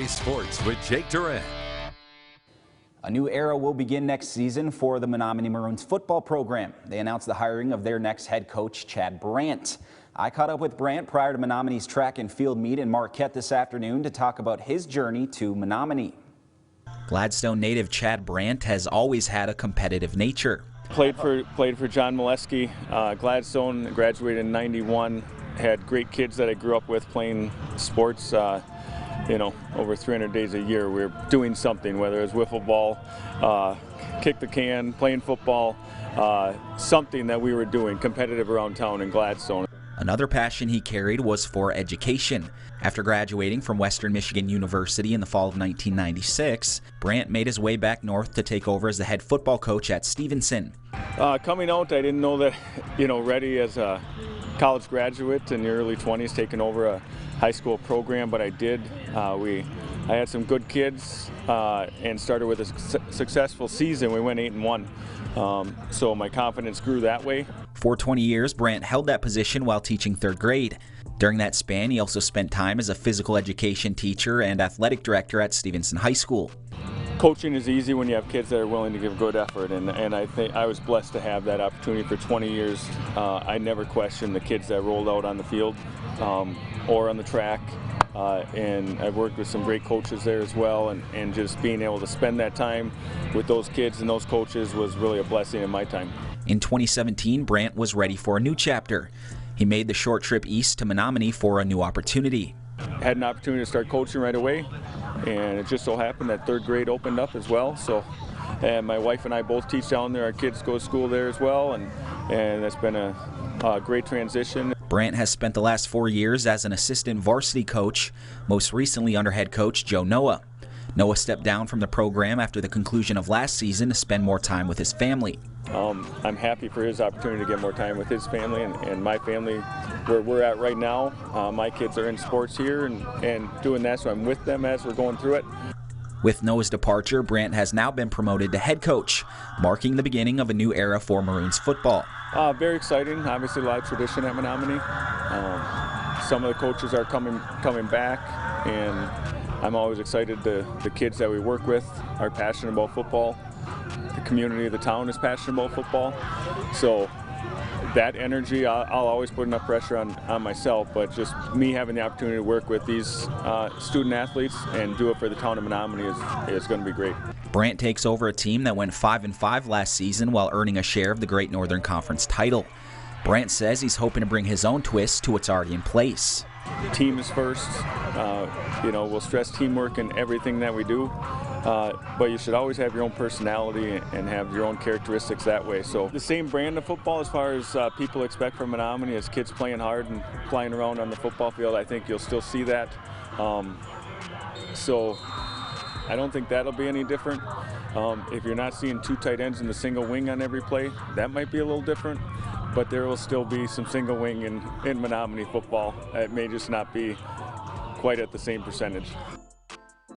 Sports with Jake Durant. A new era will begin next season for the Menominee Maroons football program. They announced the hiring of their next head coach, Brandt. I caught up with Brandt prior to Menominee's track and field meet in Marquette this afternoon to talk about his journey to Menominee. Gladstone native Chad Brandt has always had a competitive nature. Played for John Molesky, Gladstone, graduated in '91. Had great kids that I grew up with playing sports. Over 300 days a year we were doing something, whether it was wiffle ball, kick the can, playing football, something that we were doing competitive around town in Gladstone. Another passion he carried was for education. After graduating from Western Michigan University in the fall of 1996, Brandt made his way back north to take over as the head football coach at Stevenson. Coming out, I didn't know that, ready as a college graduate in the early 20s, taking over a high school program, but I did. I had some good kids and started with a successful season. We went 8-1, so my confidence grew that way. For 20 years, Brandt held that position while teaching third grade. During that span, he also spent time as a physical education teacher and athletic director at Stevenson High School. Coaching is easy when you have kids that are willing to give good effort, and I think I was blessed to have that opportunity for 20 years. I never questioned the kids that rolled out on the field or on the track, and I've worked with some great coaches there as well, and just being able to spend that time with those kids and those coaches was really a blessing in my time. In 2017, Brandt was ready for a new chapter. He made the short trip east to Menominee for a new opportunity. Had an opportunity to start coaching right away, and it just so happened that third grade opened up as well. And my wife and I both teach down there. Our kids go to school there as well, and that's been a great transition. Brandt has spent the last 4 years as an assistant varsity coach, most recently under head coach Joe Noah. Noah stepped down from the program after the conclusion of last season to spend more time with his family. I'm happy for his opportunity to get more time with his family and my family where we're at right now. My kids are in sports here and doing that, so I'm with them as we're going through it. With Noah's departure, Brandt has now been promoted to head coach, marking the beginning of a new era for Maroons football. Very exciting. Obviously a lot of tradition at Menominee. Some of the coaches are coming back, and I'm always excited. The kids that we work with are passionate about football. The community of the town is passionate about football. So that energy, I'll always put enough pressure on myself, but just me having the opportunity to work with these student athletes and do it for the town of Menominee is going to be great. Brandt takes over a team that went 5-5 last season while earning a share of the Great Northern Conference title. Brandt says he's hoping to bring his own twist to what's already in place. Team is first. We'll stress teamwork in everything that we do, but you should always have your own personality and have your own characteristics that way. So the same brand of football as far as people expect from Menominee, as kids playing hard and flying around on the football field, I think you'll still see that. So I don't think that'll be any different. If you're not seeing two tight ends in the single wing on every play, that might be a little different. But there will still be some single wing in Menominee football. It may just not be quite at the same percentage.